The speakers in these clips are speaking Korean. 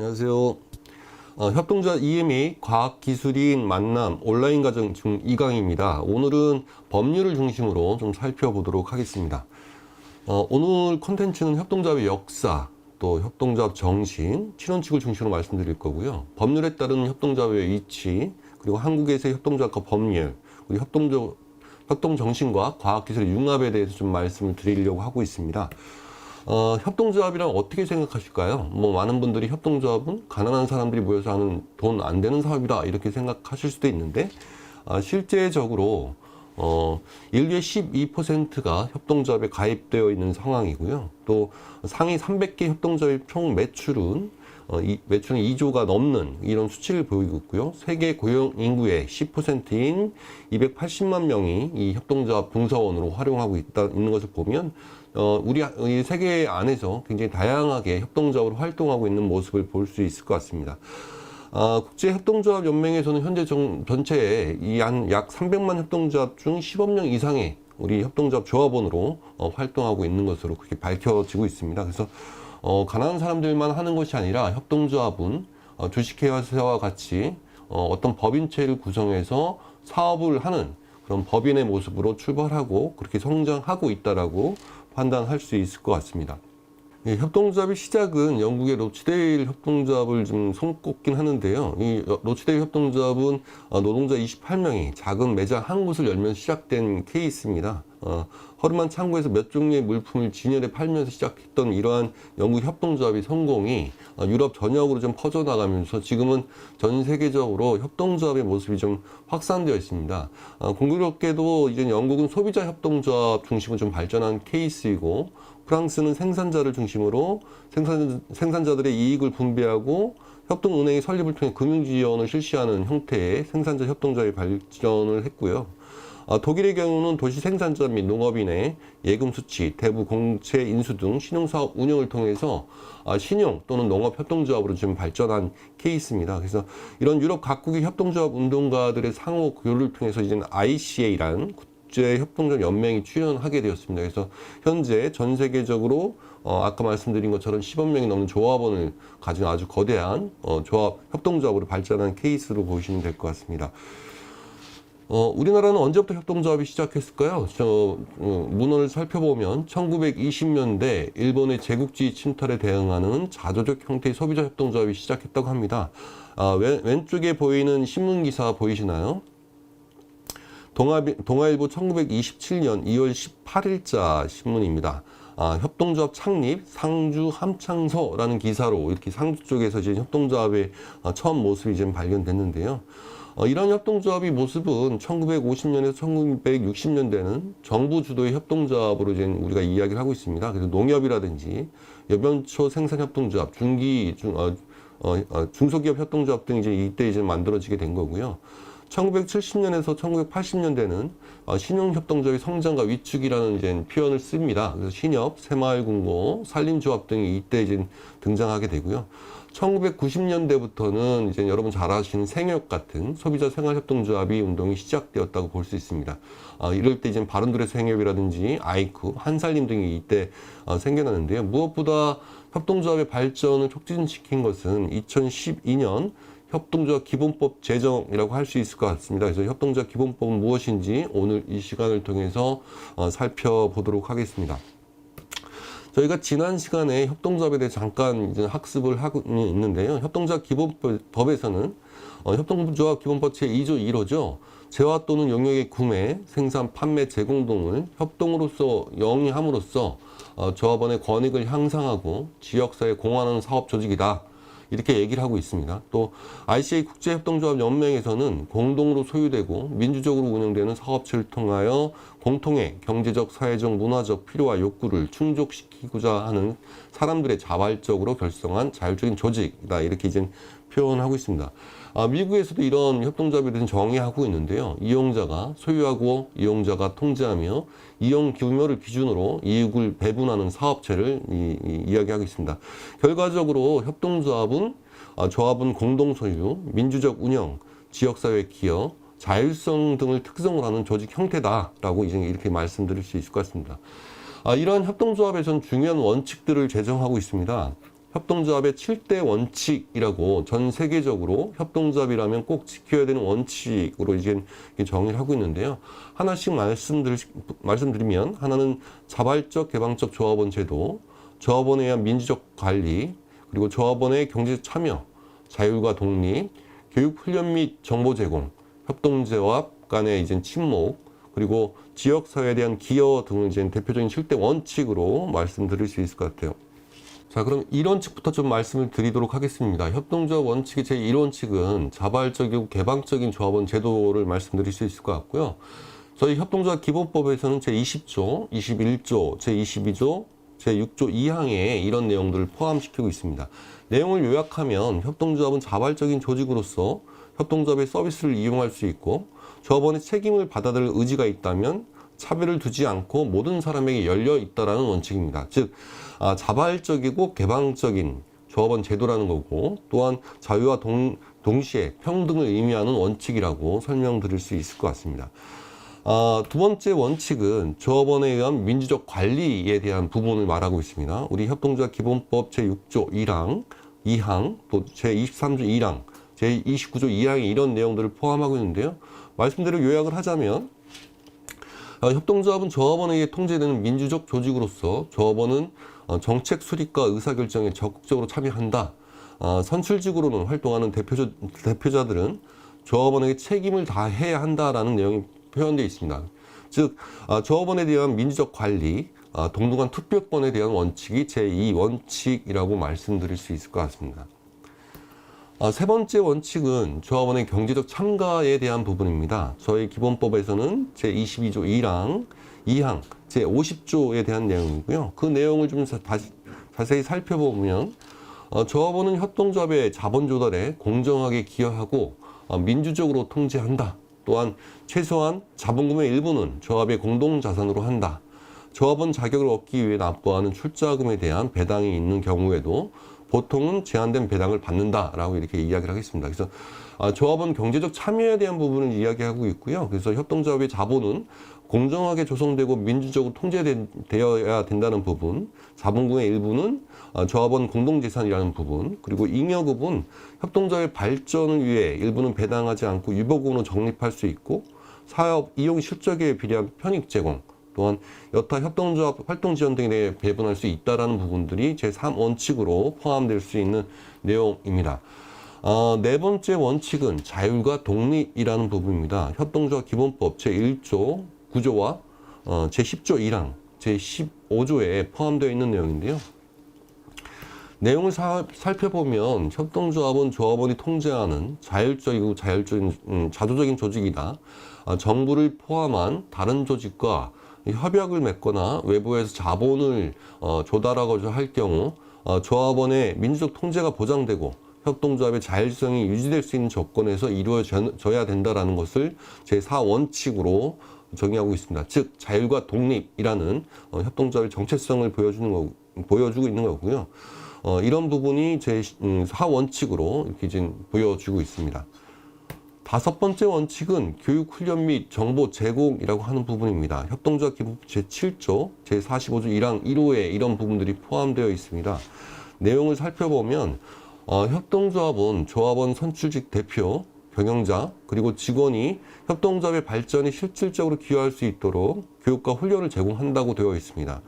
안녕하세요. 협동조합 EMA 과학기술인 만남 온라인 과정 중 2강입니다. 오늘은 법률을 중심으로 좀 살펴보도록 하겠습니다. 오늘 콘텐츠는 협동조합의 역사, 또 협동조합 정신, 실현칙을 중심으로 말씀드릴 거고요. 법률에 따른 협동조합의 위치, 그리고 한국에서의 협동조합과 법률, 그리고 협동정신과 과학기술의 융합에 대해서 좀 말씀을 드리려고 하고 있습니다. 협동조합이란 어떻게 생각하실까요? 많은 분들이 협동조합은 가난한 사람들이 모여서 하는 돈 안 되는 사업이다 이렇게 생각하실 수도 있는데, 실제적으로 인류의 12%가 협동조합에 가입되어 있는 상황이고요. 또 상위 300개 협동조합의 총 매출은 매출은 2조가 넘는 이런 수치를 보이고 있고요. 세계 고용 인구의 10%인 280만 명이 이 협동조합 분서원으로 활용하고 있는 것을 보면 우리 세계 안에서 굉장히 다양하게 협동조합으로 활동하고 있는 모습을 볼 수 있을 것 같습니다. 국제협동조합 연맹에서는 현재 전체에 약 300만 협동조합 중 10억 명 이상의 우리 협동조합 조합원으로 활동하고 있는 것으로 그렇게 밝혀지고 있습니다. 그래서 가난한 사람들만 하는 것이 아니라 협동조합은 주식회사와 같이 어떤 법인체를 구성해서 사업을 하는 그런 법인의 모습으로 출발하고 그렇게 성장하고 있다라고 판단할 수 있을 것 같습니다. 협동조합의 시작은 영국의 로치데일 협동조합을 좀 손꼽긴 하는데요. 이 로치데일 협동조합은 노동자 28명이 작은 매장 한 곳을 열면서 시작된 케이스입니다. 허름한 창고에서 몇 종류의 물품을 진열해 팔면서 시작했던 이러한 영국 협동조합의 성공이 유럽 전역으로 좀 퍼져나가면서 지금은 전 세계적으로 협동조합의 모습이 좀 확산되어 있습니다. 공교롭게도 이제 영국은 소비자 협동조합 중심으로 좀 발전한 케이스이고, 프랑스는 생산자를 중심으로 생산자들의 이익을 분배하고 협동은행의 설립을 통해 금융지원을 실시하는 형태의 생산자 협동조합이 발전을 했고요. 독일의 경우는 도시 생산자 및 농업인의 예금 수취, 대부 공채 인수 등 신용사업 운영을 통해서 신용 또는 농업 협동조합으로 지금 발전한 케이스입니다. 그래서 이런 유럽 각국의 협동조합 운동가들의 상호 교류를 통해서 이제는 ICA라는 국제협동조합 연맹이 출연하게 되었습니다. 그래서 현재 전 세계적으로 아까 말씀드린 것처럼 10억 명이 넘는 조합원을 가진 아주 거대한 협동조합으로 발전한 케이스로 보시면 될 것 같습니다. 우리나라는 언제부터 협동조합이 시작했을까요? 문헌을 살펴보면 1920년대 일본의 제국주의 침탈에 대응하는 자조적 형태의 소비자 협동조합이 시작했다고 합니다. 왼쪽에 보이는 신문기사 보이시나요? 동아일보 1927년 2월 18일자 신문입니다. 협동조합 창립 상주 함창서라는 기사로 이렇게 상주 쪽에서 이제 협동조합의 처음 모습이 지금 발견됐는데요. 이런 협동조합의 모습은 1950년에서 1960년대는 정부 주도의 협동조합으로 이제 우리가 이야기를 하고 있습니다. 그래서 농협이라든지 여변초 생산협동조합, 중소기업 협동조합 등이 이제 이때 이제 만들어지게 된 거고요. 1970년에서 1980년대는 신용협동조합의 성장과 위축이라는 이제 표현을 씁니다. 그래서 신협, 새마을금고, 산림조합 등이 이때 이제 등장하게 되고요. 1990년대부터는 이제 여러분 잘 아시는 생협 같은 소비자 생활협동조합이 운동이 시작되었다고 볼 수 있습니다. 이럴 때 이제 바른들의 생협이라든지 아이쿠, 한살림 등이 이때 생겨나는데요. 무엇보다 협동조합의 발전을 촉진시킨 것은 2012년 협동조합 기본법 제정이라고 할 수 있을 것 같습니다. 그래서 협동조합 기본법은 무엇인지 오늘 이 시간을 통해서 살펴보도록 하겠습니다. 저희가 지난 시간에 협동조합에 대해 잠깐 이제 학습을 하고 있는데요. 협동조합 기본법에서는 협동조합 기본법 제2조 1호죠. 재화 또는 용역의 구매, 생산, 판매, 제공 등을 협동으로서 영위함으로써 조합원의 권익을 향상하고 지역사회에 공헌하는 사업 조직이다. 이렇게 얘기를 하고 있습니다. 또 ICA 국제협동조합 연맹에서는 공동으로 소유되고 민주적으로 운영되는 사업체를 통하여 공통의 경제적, 사회적, 문화적 필요와 욕구를 충족시키고자 하는 사람들의 자발적으로 결성한 자율적인 조직이다. 이렇게 이제 표현하고 있습니다. 미국에서도 이런 협동조합에 대해서 정의하고 있는데요. 이용자가 소유하고 이용자가 통제하며 이용 규모를 기준으로 이익을 배분하는 사업체를 이야기하고 있습니다. 결과적으로 협동조합은 조합은 공동소유, 민주적 운영, 지역사회 기여, 자율성 등을 특성으로 하는 조직 형태다라고 이제 이렇게 말씀드릴 수 있을 것 같습니다. 이러한 협동조합에서는 중요한 원칙들을 제정하고 있습니다. 협동조합의 7대 원칙이라고 전 세계적으로 협동조합이라면 꼭 지켜야 되는 원칙으로 이제 정의를 하고 있는데요. 하나씩 말씀드리면 하나는 자발적 개방적 조합원 제도, 조합원에 의한 민주적 관리, 그리고 조합원의 경제적 참여, 자율과 독립, 교육 훈련 및 정보 제공, 협동조합 간의 이제 친목, 그리고 지역사회에 대한 기여 등을 이제 대표적인 7대 원칙으로 말씀드릴 수 있을 것 같아요. 자, 그럼 1원칙부터 좀 말씀을 드리도록 하겠습니다. 협동조합 원칙의 제1원칙은 자발적이고 개방적인 조합원 제도를 말씀드릴 수 있을 것 같고요. 저희 협동조합 기본법에서는 제20조, 21조, 제22조, 제6조 2항에 이런 내용들을 포함시키고 있습니다. 내용을 요약하면 협동조합은 자발적인 조직으로서 협동조합의 서비스를 이용할 수 있고 조합원의 책임을 받아들일 의지가 있다면 차별을 두지 않고 모든 사람에게 열려 있다라는 원칙입니다. 즉, 자발적이고 개방적인 조합원 제도라는 거고 또한 자유와 동시에 평등을 의미하는 원칙이라고 설명드릴 수 있을 것 같습니다. 두 번째 원칙은 조합원에 의한 민주적 관리에 대한 부분을 말하고 있습니다. 우리 협동조합 기본법 제6조 1항, 2항, 또 제23조 1항, 제29조 2항에 이런 내용들을 포함하고 있는데요. 말씀대로 요약을 하자면 협동조합은 조합원에 의해 통제되는 민주적 조직으로서 조합원은 정책 수립과 의사결정에 적극적으로 참여한다. 선출직으로는 활동하는 대표자들은 조합원에게 책임을 다해야 한다라는 내용이 표현되어 있습니다. 즉, 조합원에 대한 민주적 관리, 동등한 투표권에 대한 원칙이 제2원칙이라고 말씀드릴 수 있을 것 같습니다. 세 번째 원칙은 조합원의 경제적 참가에 대한 부분입니다. 저희 기본법에서는 제22조 1항, 2항, 제50조에 대한 내용이고요. 그 내용을 좀 자세히 살펴보면 조합원은 협동조합의 자본 조달에 공정하게 기여하고 민주적으로 통제한다. 또한 최소한 자본금의 일부는 조합의 공동자산으로 한다. 조합원 자격을 얻기 위해 납부하는 출자금에 대한 배당이 있는 경우에도 보통은 제한된 배당을 받는다라고 이렇게 이야기를 하겠습니다. 그래서 조합원 경제적 참여에 대한 부분을 이야기하고 있고요. 그래서 협동조합의 자본은 공정하게 조성되고 민주적으로 통제되어야 된다는 부분, 자본금의 일부는 조합원 공동재산이라는 부분, 그리고 잉여급은 협동조합의 발전을 위해 일부는 배당하지 않고 유보금으로 적립할 수 있고 사업 이용 실적에 비례한 편익 제공, 또한 여타 협동조합 활동 지원 등에 대해 배분할 수 있다라는 부분들이 제3원칙으로 포함될 수 있는 내용입니다. 네 번째 원칙은 자율과 독립이라는 부분입니다. 협동조합 기본법 제1조 9조와 제10조 1항, 제15조에 포함되어 있는 내용인데요. 내용을 살펴보면 협동조합은 조합원이 통제하는 자율적이고 자주적인 조직이다. 정부를 포함한 다른 조직과 협약을 맺거나 외부에서 자본을 조달하고자 할 경우 조합원의 민주적 통제가 보장되고 협동조합의 자율성이 유지될 수 있는 조건에서 이루어져야 된다는 것을 제4원칙으로 정의하고 있습니다. 즉 자율과 독립이라는 협동조합의 정체성을 보여주고 있는 거고요. 이런 부분이 제4원칙으로 이렇게 지금 보여주고 있습니다. 다섯 번째 원칙은 교육 훈련 및 정보 제공이라고 하는 부분입니다. 협동조합 기본법 제7조, 제45조 1항 1호에 이런 부분들이 포함되어 있습니다. 내용을 살펴보면 협동조합은 조합원 선출직 대표, 경영자, 그리고 직원이 협동조합의 발전에 실질적으로 기여할 수 있도록 교육과 훈련을 제공한다고 되어 있습니다.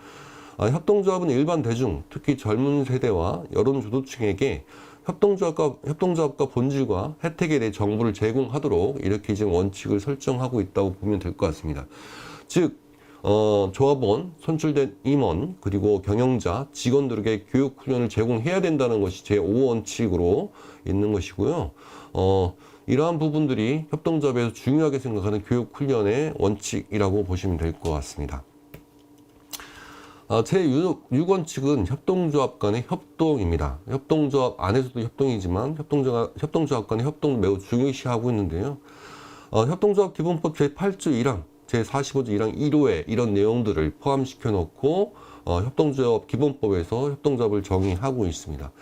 협동조합은 일반 대중, 특히 젊은 세대와 여론 주도층에게 협동조합과 본질과 혜택에 대해 정보를 제공하도록 이렇게 지금 원칙을 설정하고 있다고 보면 될 것 같습니다. 즉, 조합원, 선출된 임원, 그리고 경영자, 직원들에게 교육 훈련을 제공해야 된다는 것이 제5원칙으로 있는 것이고요. 이러한 부분들이 협동조합에서 중요하게 생각하는 교육 훈련의 원칙이라고 보시면 될 것 같습니다. 제6원칙은 협동조합 간의 협동입니다. 협동조합 안에서도 협동이지만 협동조합 간의 협동을 매우 중요시하고 있는데요. 협동조합 기본법 제8조 1항, 제45조 1항 1호에 이런 내용들을 포함시켜 놓고 협동조합 기본법에서 협동조합을 정의하고 있습니다.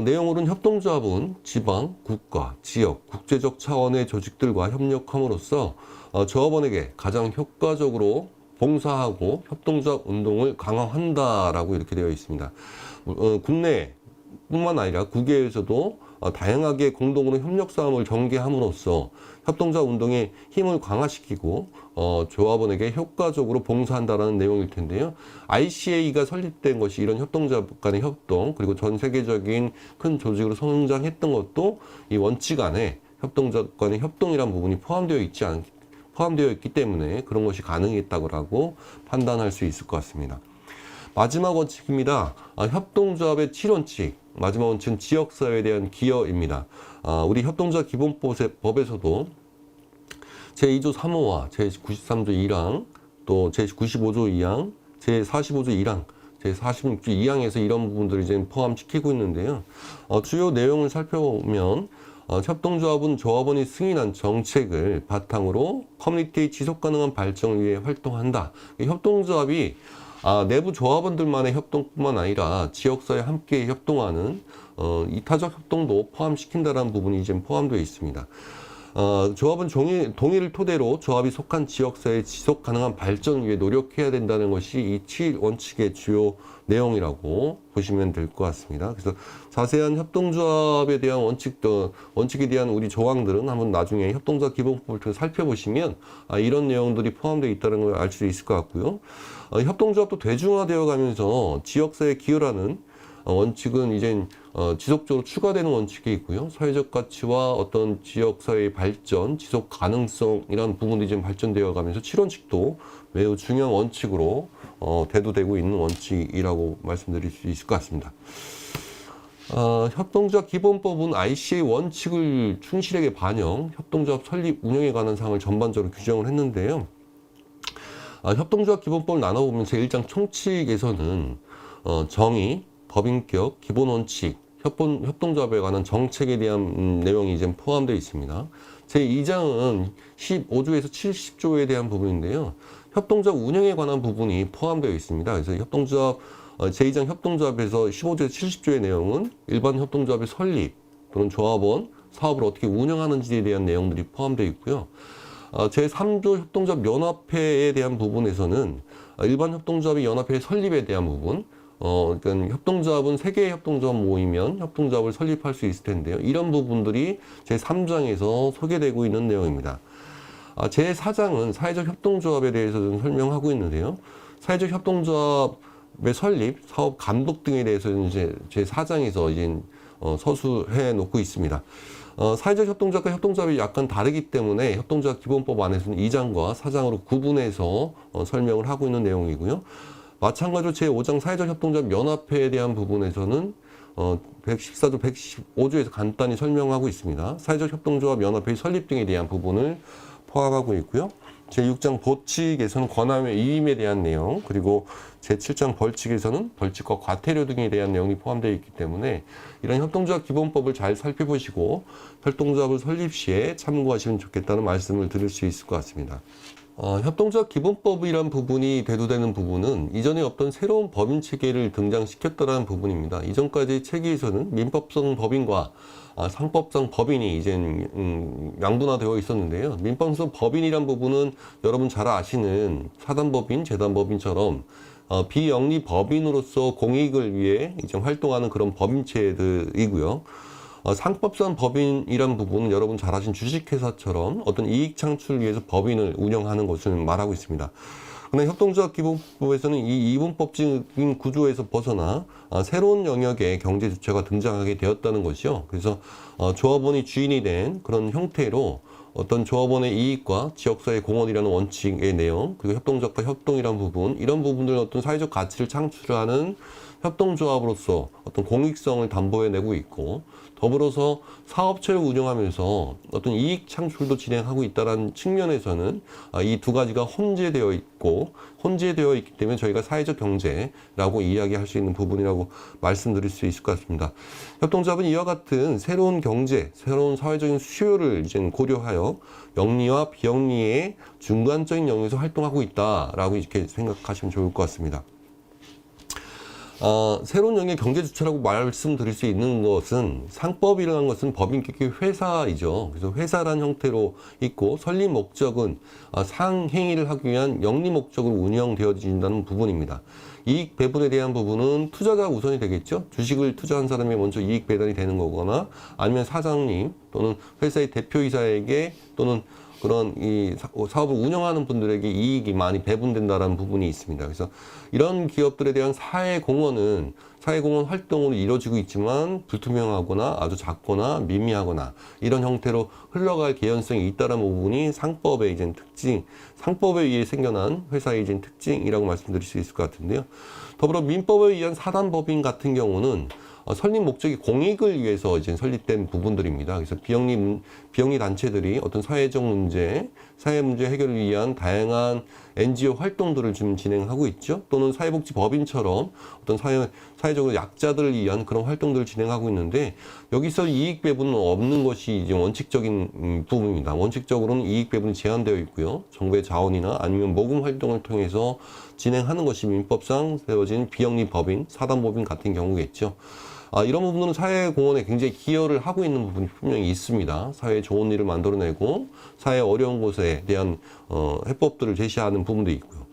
내용으로는 협동조합은 지방, 국가, 지역, 국제적 차원의 조직들과 협력함으로써 조합원에게 가장 효과적으로 봉사하고 협동조합 운동을 강화한다라고 이렇게 되어 있습니다. 국내 뿐만 아니라 국외에서도 다양하게 공동으로 협력 사업을 전개함으로써 협동조합 운동의 힘을 강화시키고 조합원에게 효과적으로 봉사한다라는 내용일 텐데요. ICA가 설립된 것이 이런 협동조합 간의 협동, 그리고 전 세계적인 큰 조직으로 성장했던 것도 이 원칙 안에 협동조합 간의 협동이란 부분이 포함되어 있기 때문에 그런 것이 가능했다고 판단할 수 있을 것 같습니다. 마지막 원칙입니다. 협동조합의 7원칙. 마지막 원칙은 지역사회에 대한 기여입니다. 우리 협동조합 기본법에서도 제2조 3호와 제93조 1항, 또 제95조 2항, 제45조 1항, 제46조 2항에서 이런 부분들을 이제 포함시키고 있는데요. 주요 내용을 살펴보면 협동조합은 조합원이 승인한 정책을 바탕으로 커뮤니티의 지속가능한 발전을 위해 활동한다. 협동조합이 내부 조합원들만의 협동뿐만 아니라 지역사회 함께 협동하는 이타적 협동도 포함시킨다는 부분이 이제 포함되어 있습니다. 조합은 동의를 토대로 조합이 속한 지역사회의 지속 가능한 발전을 위해 노력해야 된다는 것이 이 7원칙의 주요 내용이라고 보시면 될 것 같습니다. 그래서 자세한 협동조합에 대한 원칙에 대한 우리 조항들은 한번 나중에 협동조합 기본법을 통해 살펴보시면 이런 내용들이 포함되어 있다는 걸 알 수 있을 것 같고요. 협동조합도 대중화되어 가면서 지역사회 기여라는 원칙은 이제 지속적으로 추가되는 원칙이 있고요. 사회적 가치와 어떤 지역사회의 발전, 지속 가능성이라는 부분이 지금 발전되어 가면서 7원칙도 매우 중요한 원칙으로 대두되고 있는 원칙이라고 말씀드릴 수 있을 것 같습니다. 협동조합 기본법은 ICA 원칙을 충실하게 반영, 협동조합 설립 운영에 관한 사항을 전반적으로 규정을 했는데요. 협동조합 기본법을 나눠보면 제1장 총칙에서는 정의, 법인격, 기본원칙, 협동조합에 관한 정책에 대한 내용이 이제 포함되어 있습니다. 제2장은 15조에서 70조에 대한 부분인데요. 협동조합 운영에 관한 부분이 포함되어 있습니다. 그래서 제2장 협동조합에서 15조에서 70조의 내용은 일반 협동조합의 설립 또는 조합원, 사업을 어떻게 운영하는지에 대한 내용들이 포함되어 있고요. 제3조 협동조합 연합회에 대한 부분에서는 일반 협동조합의 연합회 설립에 대한 부분, 그러니까 협동조합은 3개의 협동조합 모이면 협동조합을 설립할 수 있을 텐데요. 이런 부분들이 제3장에서 소개되고 있는 내용입니다. 제4장은 사회적 협동조합에 대해서 좀 설명하고 있는데요. 사회적 협동조합의 설립, 사업 감독 등에 대해서는 이제 제4장에서 이제 서술해 놓고 있습니다. 사회적 협동조합과 협동조합이 약간 다르기 때문에 협동조합 기본법 안에서는 2장과 4장으로 구분해서 설명을 하고 있는 내용이고요. 마찬가지로 제5장 사회적 협동조합 연합회에 대한 부분에서는 114조, 115조에서 간단히 설명하고 있습니다. 사회적 협동조합 연합회의 설립 등에 대한 부분을 포함하고 있고요. 제6장 보칙에서는 권한의 이임에 대한 내용, 그리고 제7장 벌칙에서는 벌칙과 과태료 등에 대한 내용이 포함되어 있기 때문에 이런 협동조합 기본법을 잘 살펴보시고 협동조합을 설립 시에 참고하시면 좋겠다는 말씀을 드릴 수 있을 것 같습니다. 협동조합 기본법이란 부분이 대두되는 부분은 이전에 없던 새로운 법인 체계를 등장시켰다는 부분입니다. 이전까지 체계에서는 민법성 법인과 상법상 법인이 이제 양분화되어 있었는데요. 민법성 법인이란 부분은 여러분 잘 아시는 사단법인, 재단법인처럼 비영리 법인으로서 공익을 위해 이제 활동하는 그런 법인체들이고요. 상법상 법인이란 부분은 여러분 잘 아신 주식회사처럼 어떤 이익 창출을 위해서 법인을 운영하는 것을 말하고 있습니다. 그런데 협동조합 기본법에서는 이 이분법적인 구조에서 벗어나 새로운 영역의 경제 주체가 등장하게 되었다는 것이요. 그래서 조합원이 주인이 된 그런 형태로 어떤 조합원의 이익과 지역사회 공헌이라는 원칙의 내용, 그리고 협동조합과 협동이라는 부분, 이런 부분들 어떤 사회적 가치를 창출하는 협동조합으로서 어떤 공익성을 담보해내고 있고, 더불어서 사업체를 운영하면서 어떤 이익 창출도 진행하고 있다는 측면에서는 이 두 가지가 혼재되어 있기 때문에 저희가 사회적 경제라고 이야기할 수 있는 부분이라고 말씀드릴 수 있을 것 같습니다. 협동조합은 이와 같은 새로운 경제, 새로운 사회적인 수요를 이제 고려하여 영리와 비영리의 중간적인 영역에서 활동하고 있다라고 이렇게 생각하시면 좋을 것 같습니다. 새로운 영역의 경제 주체라고 말씀드릴 수 있는 것은 상법이라는 것은 법인격의 회사이죠. 그래서 회사란 형태로 있고 설립 목적은 상행위를 하기 위한 영리 목적으로 운영되어진다는 부분입니다. 이익 배분에 대한 부분은 투자자 우선이 되겠죠. 주식을 투자한 사람이 먼저 이익 배분이 되는 거거나 아니면 사장님 또는 회사의 대표이사에게 또는 그런 이 사업을 운영하는 분들에게 이익이 많이 배분된다라는 부분이 있습니다. 그래서 이런 기업들에 대한 사회공헌은 사회공헌 활동으로 이루어지고 있지만 불투명하거나 아주 작거나 미미하거나 이런 형태로 흘러갈 개연성이 있다는 부분이 상법의 이제 특징, 상법에 의해 생겨난 회사의 이제 특징이라고 말씀드릴 수 있을 것 같은데요. 더불어 민법에 의한 사단법인 같은 경우는 설립 목적이 공익을 위해서 이제 설립된 부분들입니다. 그래서 비영리 단체들이 어떤 사회적 문제, 사회 문제 해결을 위한 다양한 NGO 활동들을 지금 진행하고 있죠. 또는 사회복지법인처럼 어떤 사회적으로 약자들을 위한 그런 활동들을 진행하고 있는데 여기서 이익 배분은 없는 것이 이제 원칙적인 부분입니다. 원칙적으로는 이익 배분이 제한되어 있고요. 정부의 자원이나 아니면 모금 활동을 통해서 진행하는 것이 민법상 세워진 비영리 법인, 사단법인 같은 경우겠죠. 이런 부분은 사회공헌에 굉장히 기여를 하고 있는 부분이 분명히 있습니다. 사회에 좋은 일을 만들어내고 사회 어려운 곳에 대한 해법들을 제시하는 부분도 있고요.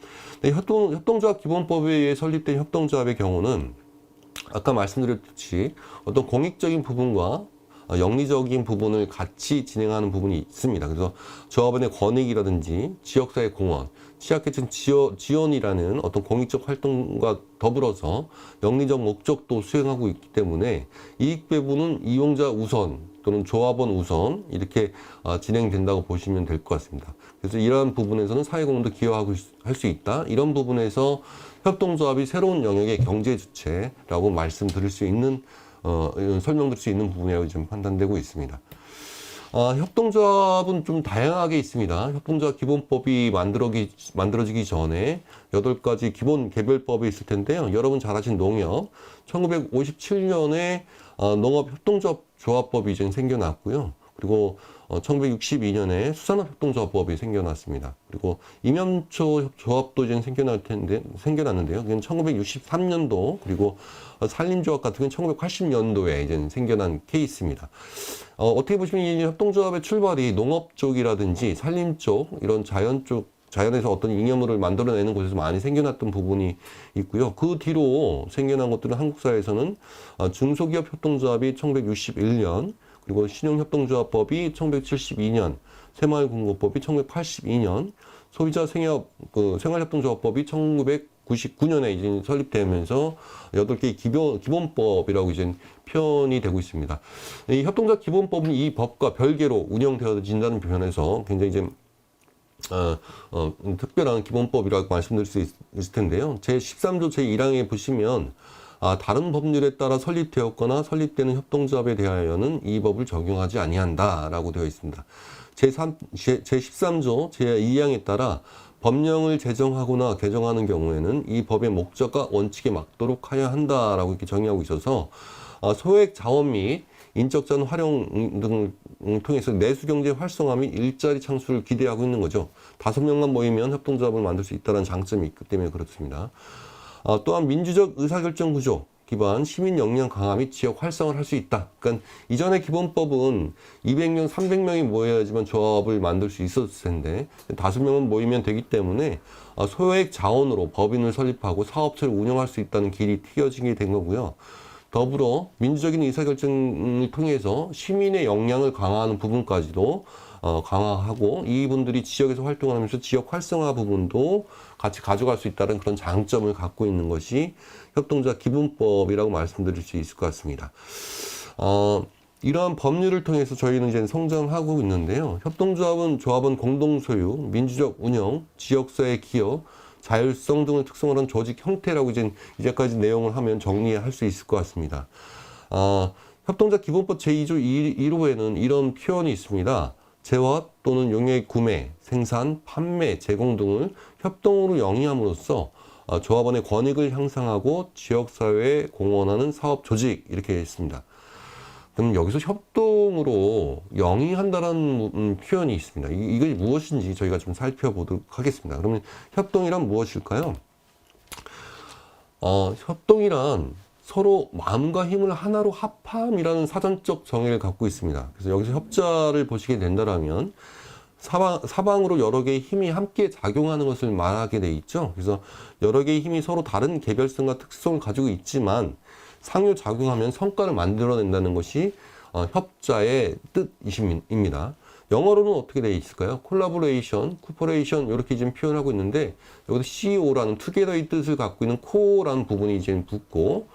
협동조합 기본법에 의해 설립된 협동조합의 경우는 아까 말씀드렸듯이 어떤 공익적인 부분과 영리적인 부분을 같이 진행하는 부분이 있습니다. 그래서 조합원의 권익이라든지 지역사회 공헌, 취약계층 지원이라는 어떤 공익적 활동과 더불어서 영리적 목적도 수행하고 있기 때문에 이익 배분은 이용자 우선 또는 조합원 우선 이렇게 진행된다고 보시면 될 것 같습니다. 그래서 이러한 부분에서는 사회공헌도 기여하고 할 수 있다. 이런 부분에서 협동조합이 새로운 영역의 경제 주체라고 말씀드릴 수 있는 설명드릴 수 있는 부분이라고 좀 판단되고 있습니다. 협동조합은 좀 다양하게 있습니다. 협동조합 기본법이 만들어지기 전에 8가지 기본 개별법이 있을 텐데요. 여러분 잘 아시는 농협, 1957년에 농업협동조합법이 이제 생겨났고요. 그리고 1962년에 수산업협동조합법이 생겨났습니다. 그리고 임염초 조합도 이제 생겨났는데요. 그건 1963년도, 그리고 산림조합 같은 경우는 1980년도에 이제 생겨난 케이스입니다. 어떻게 보시면 이 협동조합의 출발이 농업 쪽이라든지 산림 쪽, 이런 자연에서 어떤 잉여물을 만들어내는 곳에서 많이 생겨났던 부분이 있고요. 그 뒤로 생겨난 것들은 한국 사회에서는 중소기업 협동조합이 1961년, 그리고 신용협동조합법이 1972년, 새마을금고법이 1982년, 소비자 생활협동조합법이 1999년에 이제 설립되면서 8개의 기본법이라고 이제 표현이 되고 있습니다. 이 협동조합 기본법은 이 법과 별개로 운영되어진다는 면에서 굉장히 이제 특별한 기본법이라고 말씀드릴 수 있을 텐데요. 제13조 제1항에 보시면 다른 법률에 따라 설립되었거나 설립되는 협동조합에 대하여는 이 법을 적용하지 아니한다라고 되어 있습니다. 제13조 제2항에 따라 법령을 제정하거나 개정하는 경우에는 이 법의 목적과 원칙에 맞도록 하여야 한다라고 이렇게 정의하고 있어서 소액 자원 및 인적 자원 활용 등을 통해서 내수 경제 활성화 및 일자리 창출을 기대하고 있는 거죠. 5명만 모이면 협동조합을 만들 수 있다는 장점이 있기 때문에 그렇습니다. 또한 민주적 의사결정 구조 기반 시민 역량 강화 및 지역 활성화를 할 수 있다. 그러니까 이전의 기본법은 200명, 300명이 모여야지만 조합을 만들 수 있었을 텐데 5명은 모이면 되기 때문에 소액 자원으로 법인을 설립하고 사업체를 운영할 수 있다는 길이 트여지게 된 거고요. 더불어 민주적인 의사결정을 통해서 시민의 역량을 강화하는 부분까지도 강화하고 이분들이 지역에서 활동을 하면서 지역 활성화 부분도 같이 가져갈 수 있다는 그런 장점을 갖고 있는 것이 협동조합 기본법이라고 말씀드릴 수 있을 것 같습니다. 이러한 법률을 통해서 저희는 이제 성장하고 있는데요. 협동조합은 조합원 공동소유, 민주적 운영, 지역사회 기여, 자율성 등을 특성을 한 조직 형태라고 이제까지 내용을 하면 정리할 수 있을 것 같습니다. 협동조합 기본법 제2조 1호에는 이런 표현이 있습니다. 재화 또는 용의 구매, 생산, 판매, 제공 등을 협동으로 영위함으로써 조합원의 권익을 향상하고 지역사회에 공헌하는 사업 조직 이렇게 있습니다. 그럼 여기서 협동으로 영위한다는 표현이 있습니다. 이게 무엇인지 저희가 좀 살펴보도록 하겠습니다. 그러면 협동이란 무엇일까요? 협동이란 서로 마음과 힘을 하나로 합함이라는 사전적 정의를 갖고 있습니다. 그래서 여기서 협자를 보시게 된다면 사방으로 여러 개의 힘이 함께 작용하는 것을 말하게 돼 있죠. 그래서 여러 개의 힘이 서로 다른 개별성과 특성을 가지고 있지만 상호작용하면 성과를 만들어낸다는 것이 협자의 뜻입니다. 영어로는 어떻게 되어 있을까요? 콜라보레이션, 쿠퍼레이션 이렇게 지금 표현하고 있는데 여기서 CO라는 투게더의 뜻을 갖고 있는 코어라는 부분이 이제 붙고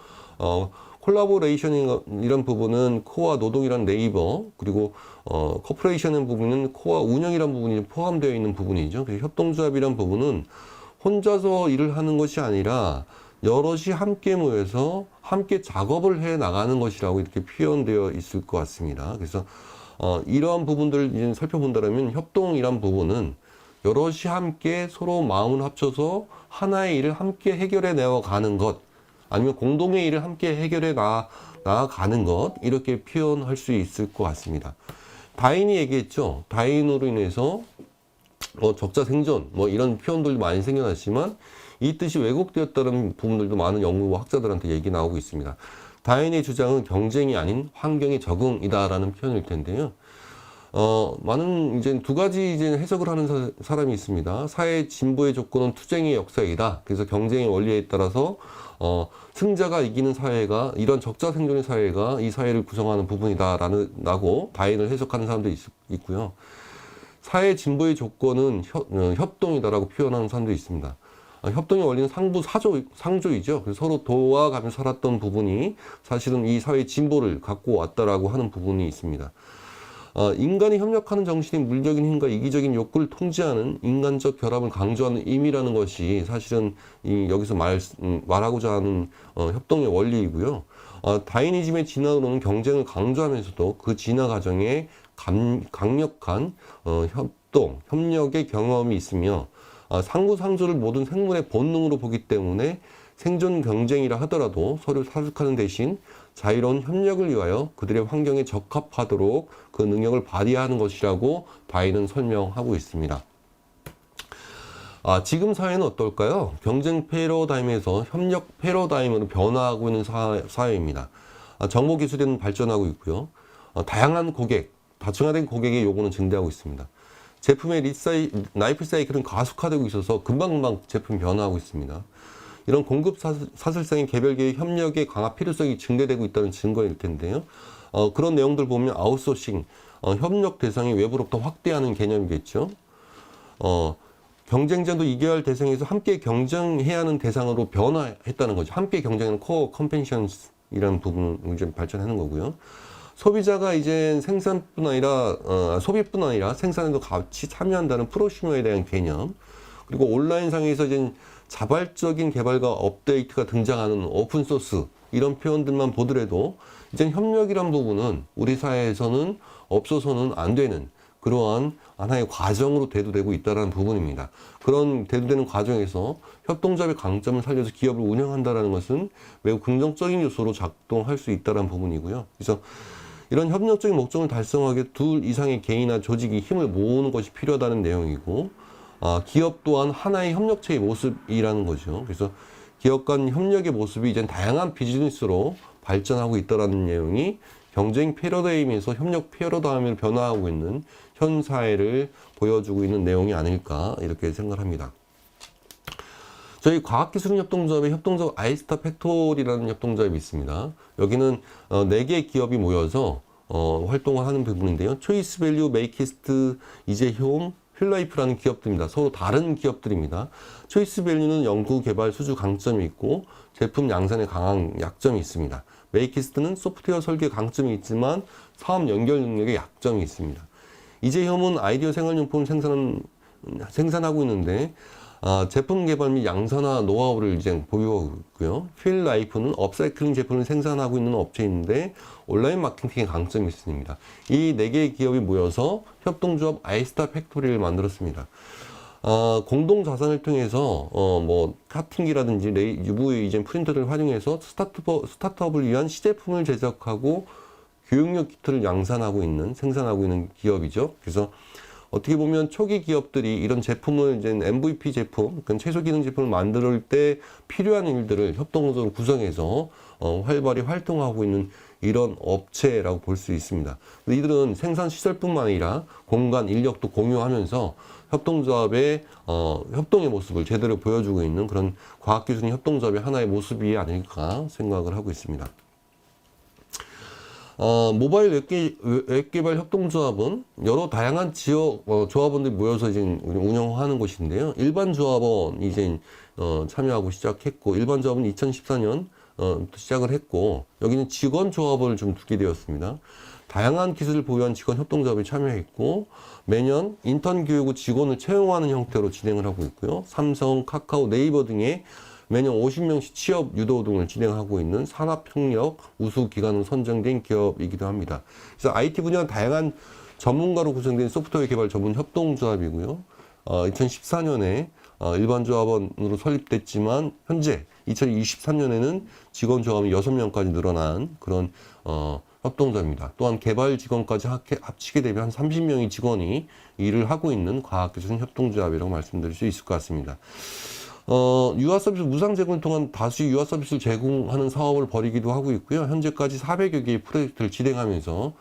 콜라보레이션이란 부분은 코어와 노동이란 네이버 그리고 코퍼레이션이라는 부분은 코어와 운영이란 부분이 포함되어 있는 부분이죠. 그래서 협동조합이란 부분은 혼자서 일을 하는 것이 아니라 여럿이 함께 모여서 함께 작업을 해 나가는 것이라고 이렇게 표현되어 있을 것 같습니다. 그래서 이러한 부분들을 이제 살펴본다면 협동이란 부분은 여럿이 함께 서로 마음을 합쳐서 하나의 일을 함께 해결해 나가는 것 아니면 공동의 일을 함께 해결해 나가는 것 이렇게 표현할 수 있을 것 같습니다. 다인이 얘기했죠. 다인으로 인해서 적자 생존 이런 표현들도 많이 생겨났지만 이 뜻이 왜곡되었다는 부분들도 많은 연구와 학자들한테 얘기 나오고 있습니다. 다인의 주장은 경쟁이 아닌 환경의 적응이다라는 표현일 텐데요. 많은 이제 두 가지 이제 해석을 하는 사람이 있습니다. 사회 진보의 조건은 투쟁의 역사이다. 그래서 경쟁의 원리에 따라서 승자가 이기는 사회가 이런 적자 생존의 사회가 이 사회를 구성하는 부분이다라고 다인을 해석하는 사람도 있고요. 사회 진보의 조건은 협동이다라고 표현하는 사람도 있습니다. 협동의 원리는 상조이죠. 그래서 서로 도와가며 살았던 부분이 사실은 이 사회의 진보를 갖고 왔다라고 하는 부분이 있습니다. 인간이 협력하는 정신이 물적인 힘과 이기적인 욕구를 통제하는 인간적 결합을 강조하는 의미라는 것이 사실은 여기서 말하고자 하는 협동의 원리이고요. 다이니즘의 진화로는 경쟁을 강조하면서도 그 진화 과정에 강력한 협동, 협력의 경험이 있으며 상부상조를 모든 생물의 본능으로 보기 때문에 생존 경쟁이라 하더라도 서로 사육하는 대신 자유로운 협력을 위하여 그들의 환경에 적합하도록 그 능력을 발휘하는 것이라고 다인은 설명하고 있습니다. 지금 사회는 어떨까요? 경쟁 패러다임에서 협력 패러다임으로 변화하고 있는 사회입니다. 정보기술은 발전하고 있고요. 다양한 고객, 다층화된 고객의 요구는 증대하고 있습니다. 제품의 라이프 사이클은 가속화되고 있어서 금방금방 제품이 변화하고 있습니다. 이런 공급 사슬상의 개별계의 협력의 강화 필요성이 증대되고 있다는 증거일 텐데요. 그런 내용들 보면 아웃소싱, 협력 대상이 외부로부터 확대하는 개념이겠죠. 경쟁자도 이겨야 할 대상에서 함께 경쟁해야 하는 대상으로 변화했다는 거죠. 함께 경쟁하는 코어 컴페니션이라는 부분을 이제 발전하는 거고요. 소비자가 이제 생산뿐 아니라 소비뿐 아니라 생산에도 같이 참여한다는 프로슈머에 대한 개념, 그리고 온라인상에서 이제 자발적인 개발과 업데이트가 등장하는 오픈소스 이런 표현들만 보더라도 이제 협력이란 부분은 우리 사회에서는 없어서는 안 되는 그러한 하나의 과정으로 대두되고 있다는 부분입니다. 그런 대두되는 과정에서 협동조합의 강점을 살려서 기업을 운영한다는 것은 매우 긍정적인 요소로 작동할 수 있다는 부분이고요. 그래서 이런 협력적인 목적을 달성하기 위해 둘 이상의 개인이나 조직이 힘을 모으는 것이 필요하다는 내용이고, 기업 또한 하나의 협력체의 모습이라는 거죠. 그래서 기업 간 협력의 모습이 이제 다양한 비즈니스로 발전하고 있다는 내용이 경쟁 패러다임에서 협력 패러다임으로 변화하고 있는 현 사회를 보여주고 있는 내용이 아닐까 이렇게 생각합니다. 저희 과학기술협동조합의 협동조합 아이스타 팩토리라는 협동조합이 있습니다. 여기는 4개의 기업이 모여서 활동을 하는 부분인데요. 초이스밸류, 메이키스트, 이재홈, 휠라이프라는 기업들입니다. 서로 다른 기업들입니다. 초이스밸류는 연구, 개발, 수주 강점이 있고 제품 양산에 강한 약점이 있습니다. 메이키스트는 소프트웨어 설계 강점이 있지만 사업 연결 능력에 약점이 있습니다. 이재홈은 아이디어 생활용품을 생산하고 있는데 제품 개발 및 양산화 노하우를 이제 보유하고 있고요. 휠라이프는 업사이클링 제품을 생산하고 있는 업체인데 온라인 마케팅에 강점이 있습니다. 이 4개의 기업이 모여서 협동조합 아이스타 팩토리를 만들었습니다. 공동 자산을 통해서 카팅기라든지 UV 이젠 프린터를 활용해서 스타트업을 위한 시제품을 제작하고 교육용 키트를 생산하고 있는 기업이죠. 그래서 어떻게 보면 초기 기업들이 이런 제품을 이제 MVP 제품, 그러니까 최소 기능 제품을 만들 때 필요한 일들을 협동적으로 구성해서 활발히 활동하고 있는 이런 업체라고 볼 수 있습니다. 이들은 생산 시설뿐만 아니라 공간, 인력도 공유하면서 협동조합의 협동의 모습을 제대로 보여주고 있는 그런 과학기술 협동조합의 하나의 모습이 아닐까 생각을 하고 있습니다. 모바일 웹 개발 협동조합은 여러 다양한 지역 조합원들이 모여서 이제 운영하는 곳인데요. 일반 조합원이 이제 참여하고 시작했고, 일반 조합은 2014년 시작을 했고, 여기는 직원 조합원을 좀 두게 되었습니다. 다양한 기술을 보유한 직원 협동조합이 참여했고, 매년 인턴 교육 후 직원을 채용하는 형태로 진행을 하고 있고요. 삼성, 카카오, 네이버 등의 매년 50명씩 취업 유도 등을 진행하고 있는 산업협력 우수 기관으로 선정된 기업이기도 합니다. 그래서 IT 분야 다양한 전문가로 구성된 소프트웨어 개발 전문 협동조합이고요. 2014년에 일반 조합원으로 설립됐지만 현재 2023년에는 직원 조합이 6명까지 늘어난 그런 협동조합입니다. 또한 개발 직원까지 합치게 되면 한 30명의 직원이 일을 하고 있는 과학기술 협동조합이라고 말씀드릴 수 있을 것 같습니다. 유아 서비스 무상 제공을 통한 다수 유아 서비스를 제공하는 사업을 벌이기도 하고 있고요. 현재까지 400여 개의 프로젝트를 진행하면서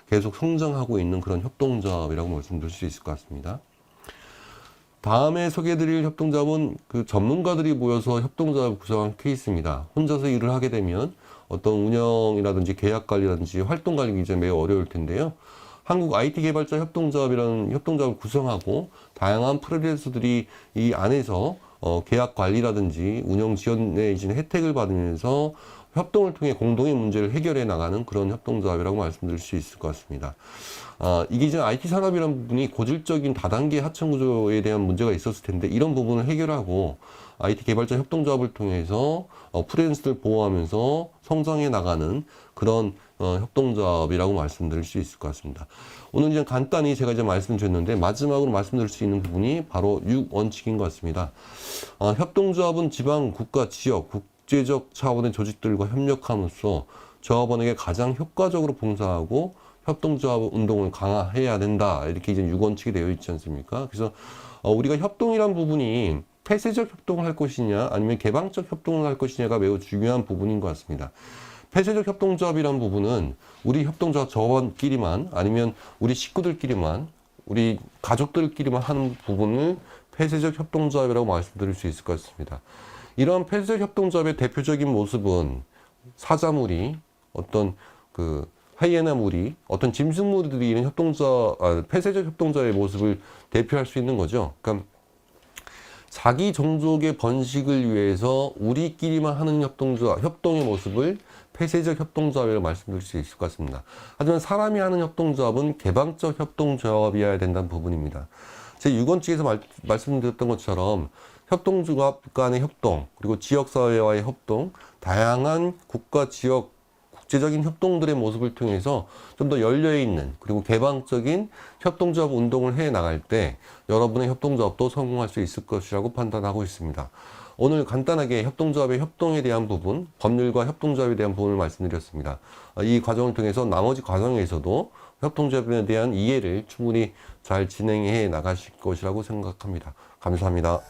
계속 성장하고 있는 그런 협동조합이라고 말씀드릴 수 있을 것 같습니다. 다음에 소개해드릴 협동조합은 그 전문가들이 모여서 협동조합을 구성한 케이스입니다. 혼자서 일을 하게 되면 어떤 운영이라든지 계약 관리라든지 활동 관리가 이제 매우 어려울 텐데요. 한국 IT 개발자 협동조합이라는 협동조합을 구성하고 다양한 프로젝트들이 이 안에서 계약 관리라든지 운영 지원의 이제 혜택을 받으면서 협동을 통해 공동의 문제를 해결해 나가는 그런 협동조합이라고 말씀드릴 수 있을 것 같습니다. 이게 이제 IT 산업이라는 부분이 고질적인 다단계 하청 구조에 대한 문제가 있었을 텐데 이런 부분을 해결하고 IT 개발자 협동조합을 통해서 프리랜서를 보호하면서 성장해 나가는 그런 협동조합이라고 말씀드릴 수 있을 것 같습니다. 오늘 이제 간단히 제가 이제 말씀드렸는데 마지막으로 말씀드릴 수 있는 부분이 바로 6원칙인 것 같습니다. 협동조합은 지방, 국가, 지역, 국제적 차원의 조직들과 협력함으로써 조합원에게 가장 효과적으로 봉사하고 협동조합 운동을 강화해야 된다. 이렇게 이제 6원칙이 되어 있지 않습니까? 그래서 우리가 협동이란 부분이 폐쇄적 협동을 할 것이냐 아니면 개방적 협동을 할 것이냐가 매우 중요한 부분인 것 같습니다. 폐쇄적 협동조합이란 부분은 우리 협동조합 조합원끼리만 아니면 우리 식구들끼리만 우리 가족들끼리만 하는 부분을 폐쇄적 협동조합이라고 말씀드릴 수 있을 것 같습니다. 이런 폐쇄적 협동조합의 대표적인 모습은 사자무리, 어떤 그 하이에나 무리, 어떤 짐승무리들이 이런 폐쇄적 협동조합의 모습을 대표할 수 있는 거죠. 그러니까 자기 종족의 번식을 위해서 우리끼리만 하는 협동의 모습을 폐쇄적 협동조합이라고 말씀드릴 수 있을 것 같습니다. 하지만 사람이 하는 협동조합은 개방적 협동조합이어야 된다는 부분입니다. 제 6원칙에서 말씀드렸던 것처럼 협동조합 간의 협동, 그리고 지역사회와의 협동, 다양한 국가, 지역, 국제적인 협동들의 모습을 통해서 좀 더 열려있는 그리고 개방적인 협동조합 운동을 해 나갈 때 여러분의 협동조합도 성공할 수 있을 것이라고 판단하고 있습니다. 오늘 간단하게 협동조합의 협동에 대한 부분, 법률과 협동조합에 대한 부분을 말씀드렸습니다. 이 과정을 통해서 나머지 과정에서도 협동조합에 대한 이해를 충분히 잘 진행해 나가실 것이라고 생각합니다. 감사합니다.